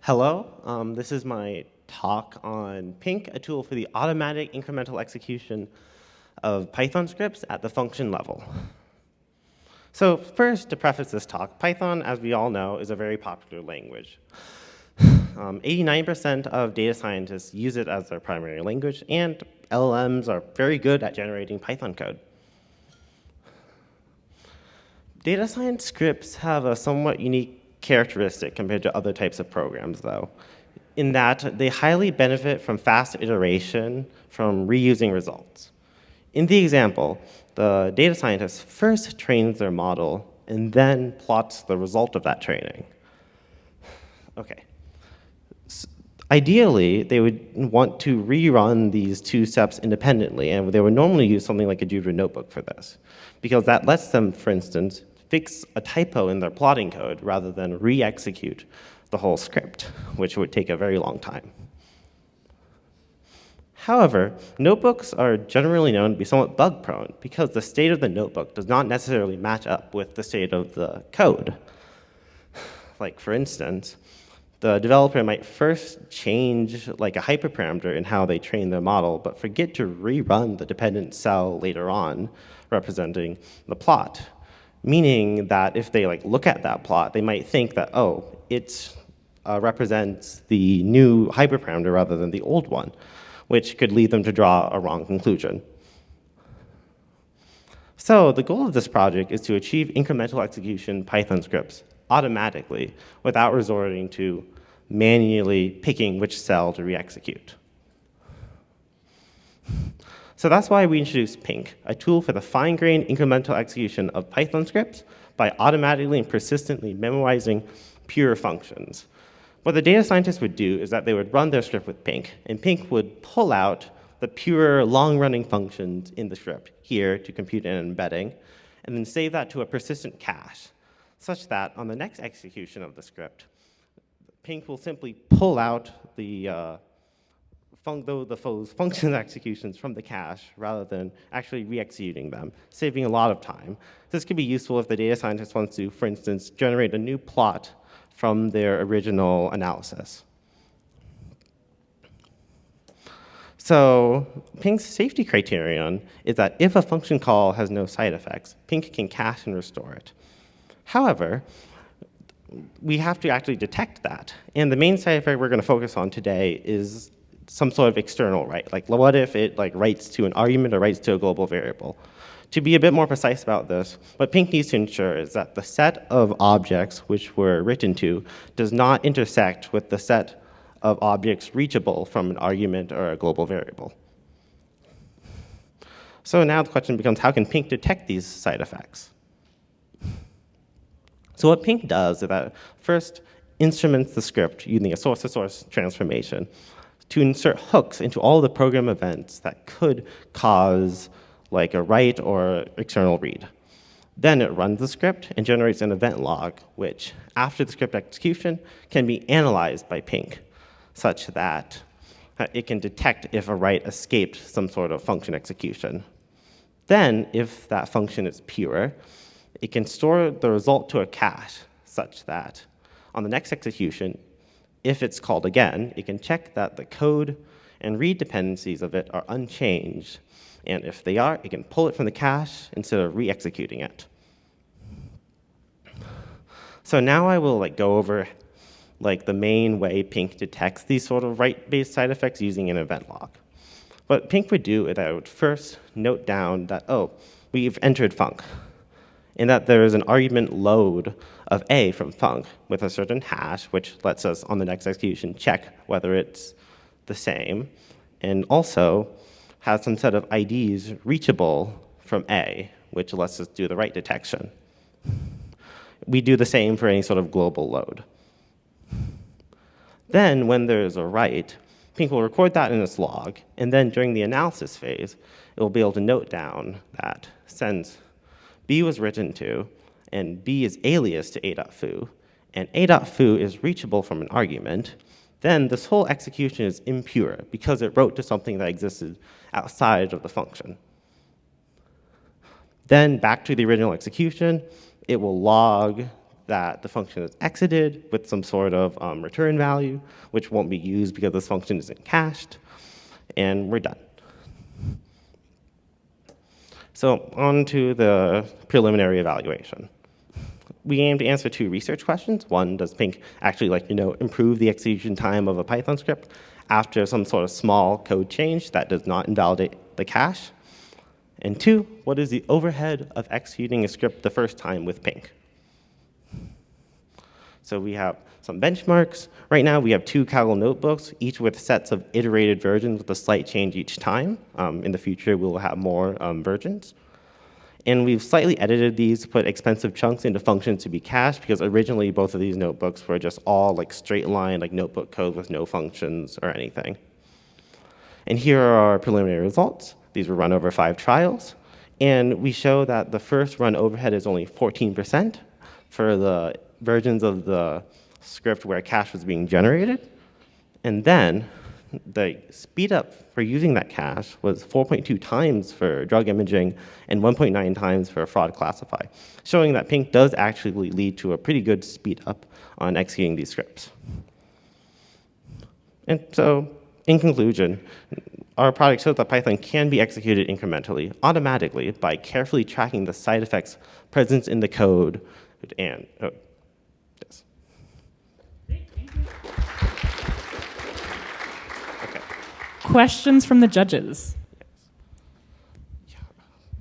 Hello, this is my talk on Pync, a tool for the automatic incremental execution of Python scripts at the function level. So first, to preface this talk, Python, as we all know, is a very popular language. 89% of data scientists use it as their primary language, and LLMs are very good at generating Python code. Data science scripts have a somewhat unique characteristic compared to other types of programs, though, in that they highly benefit from fast iteration from reusing results. In the example, the data scientist first trains their model and then plots the result of that training. Okay. Ideally, they would want to rerun these two steps independently, and they would normally use something like a Jupyter Notebook for this, because that lets them, for instance, fix a typo in their plotting code rather than re-execute the whole script, which would take a very long time. However, notebooks are generally known to be somewhat bug-prone because the state of the notebook does not necessarily match up with the state of the code. Like, for instance, the developer might first change like a hyperparameter in how they train their model, but forget to rerun the dependent cell later on representing the plot. Meaning that if they look at that plot, they might think that, oh, it represents the new hyperparameter rather than the old one, which could lead them to draw a wrong conclusion. So the goal of this project is to achieve incremental execution Python scripts automatically without resorting to manually picking which cell to re-execute. So that's why we introduced Pync, a tool for the fine-grained incremental execution of Python scripts by automatically and persistently memorizing pure functions. What the data scientist would do is that they would run their script with Pync, and Pync would pull out the pure long-running functions in the script here to compute an embedding, and then save that to a persistent cache, such that on the next execution of the script, Pync will simply pull out the function executions from the cache rather than actually re-executing them, saving a lot of time. This could be useful if the data scientist wants to, for instance, generate a new plot from their original analysis. So Pync's safety criterion is that if a function call has no side effects, Pync can cache and restore it. However, we have to actually detect that. And the main side effect we're going to focus on today is some sort of external write. Like, what if it writes to an argument or writes to a global variable? To be a bit more precise about this, what Pync needs to ensure is that the set of objects which were written to does not intersect with the set of objects reachable from an argument or a global variable. So now the question becomes, how can Pync detect these side effects? So what Pync does is that first instruments the script using a source-to-source transformation to insert hooks into all the program events that could cause a write or external read. Then it runs the script and generates an event log, which, after the script execution, can be analyzed by Pync, such that it can detect if a write escaped some sort of function execution. Then, if that function is pure, it can store the result to a cache, such that on the next execution, if it's called again, it can check that the code and read dependencies of it are unchanged. And if they are, it can pull it from the cache instead of re-executing it. So now I will go over the main way Pync detects these sort of write-based side effects using an event log. What Pync would do is that it would first note down that, oh, we've entered func, and that there is an argument load of A from func with a certain hash, which lets us, on the next execution, check whether it's the same, and also has some set of IDs reachable from A, which lets us do the write detection. We do the same for any sort of global load. Then, when there's a write, Pync will record that in its log, and then during the analysis phase, it will be able to note down that since B was written to, and B is alias to a.foo, and a.foo is reachable from an argument, then this whole execution is impure because it wrote to something that existed outside of the function. Then back to the original execution, it will log that the function is exited with some sort of return value, which won't be used because this function isn't cached, and we're done. So on to the preliminary evaluation. We aim to answer 2 research questions. One, does Pync actually improve the execution time of a Python script after some sort of small code change that does not invalidate the cache? And 2, what is the overhead of executing a script the first time with Pync? So we have some benchmarks. Right now, we have 2 Kaggle notebooks, each with sets of iterated versions with a slight change each time. In the future, we will have more versions. And we've slightly edited these to put expensive chunks into functions to be cached, because originally both of these notebooks were just all straight line, notebook code with no functions or anything. And here are our preliminary results. These were run over 5 trials. And we show that the first run overhead is only 14% for the versions of the script where cache was being generated. And then the speed up for using that cache was 4.2 times for drug imaging and 1.9 times for fraud classify, showing that Pync does actually lead to a pretty good speed up on executing these scripts. And so, in conclusion, our product shows that Python can be executed incrementally, automatically, by carefully tracking the side effects present in the code and yes. Okay. Questions from the judges?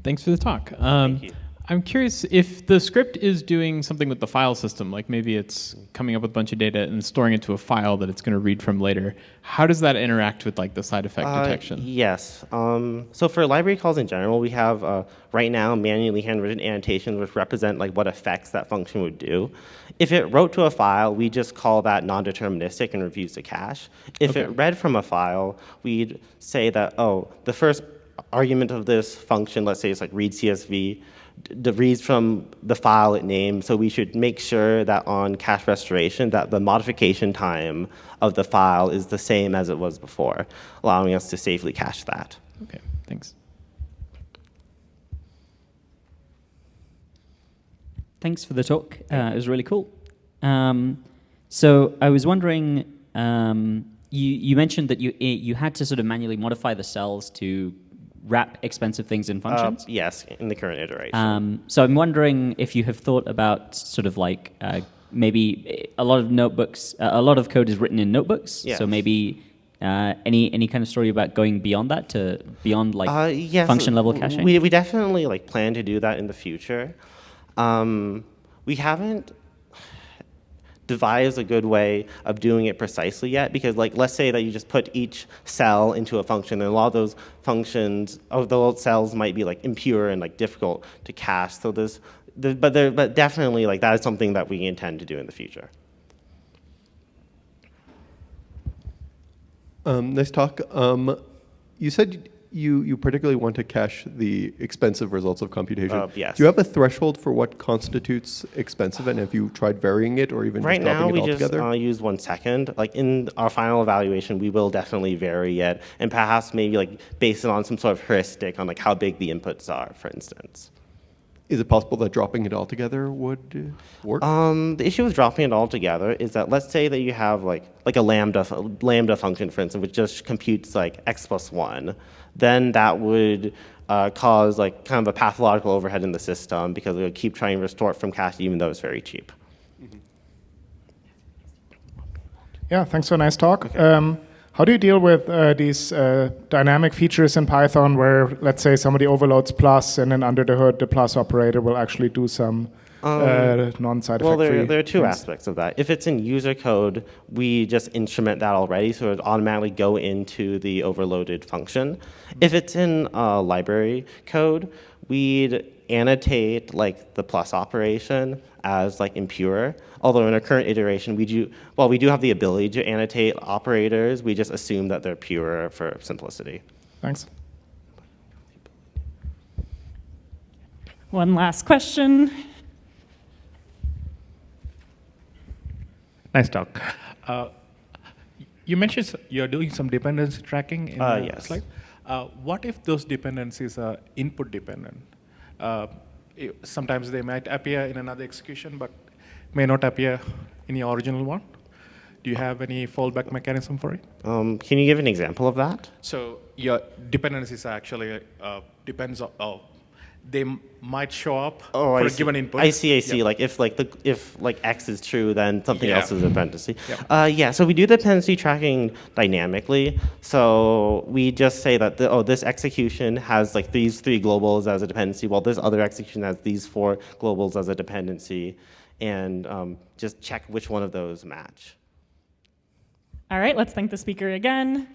Thanks for the talk. Thank you. I'm curious if the script is doing something with the file system, like maybe it's coming up with a bunch of data and storing it to a file that it's going to read from later. How does that interact with the side effect detection? Yes. So for library calls in general, we have right now manually handwritten annotations which represent what effects that function would do. If it wrote to a file, we just call that non-deterministic and refuse to cache. If it read from a file, we'd say that, oh, the first argument of this function, let's say it's read CSV, reads from the file it named, so we should make sure that on cache restoration that the modification time of the file is the same as it was before, allowing us to safely cache that. Okay, thanks. Thanks for the talk. It was really cool. So I was wondering, you mentioned that you had to sort of manually modify the cells to wrap expensive things in functions? Yes, in the current iteration. So I'm wondering if you have thought about sort of maybe a lot of notebooks, a lot of code is written in notebooks. Yes. So maybe any kind of story about going beyond that to beyond yes, function level caching? We definitely plan to do that in the future. We haven't devise a good way of doing it precisely yet, because let's say that you just put each cell into a function, and a lot of those functions, those cells might be impure and difficult to cache. So but definitely that is something that we intend to do in the future. Nice talk. You said you particularly want to cache the expensive results of computation. Yes. Do you have a threshold for what constitutes expensive, and have you tried varying it or even Right just dropping now, it altogether? we just use 1 second. In our final evaluation, we will definitely vary it, and perhaps maybe base it on some sort of heuristic on how big the inputs are, for instance. Is it possible that dropping it altogether would work? The issue with dropping it all together is that let's say that you have a lambda function, for instance, which just computes x plus 1. Then that would cause kind of a pathological overhead in the system, because it would keep trying to restore it from cache even though it's very cheap. Mm-hmm. Yeah, thanks for a nice talk. Okay. How do you deal with these dynamic features in Python where, let's say, somebody overloads plus, and then under the hood, the plus operator will actually do some non-side effect Well, there are 2 aspects of that. If it's in user code, we just instrument that already, so it would automatically go into the overloaded function. If it's in library code, we'd annotate the plus operation as impure. Although in our current iteration, we do have the ability to annotate operators. We just assume that they're pure for simplicity. Thanks. One last question. Nice talk. You mentioned you're doing some dependency tracking in the yes. slide. What if those dependencies are input dependent? Sometimes they might appear in another execution, but may not appear in the original one. Do you have any fallback mechanism for it? Can you give an example of that? So your dependencies actually depends on, they might show up for a given input. I see. Yeah. Like if X is true, then something Yeah. else is a dependency. Yeah. Yeah. So we do dependency tracking dynamically. So we just say that this execution has like these 3 globals as a dependency, while this other execution has these 4 globals as a dependency, and just check which one of those match. All right, let's thank the speaker again.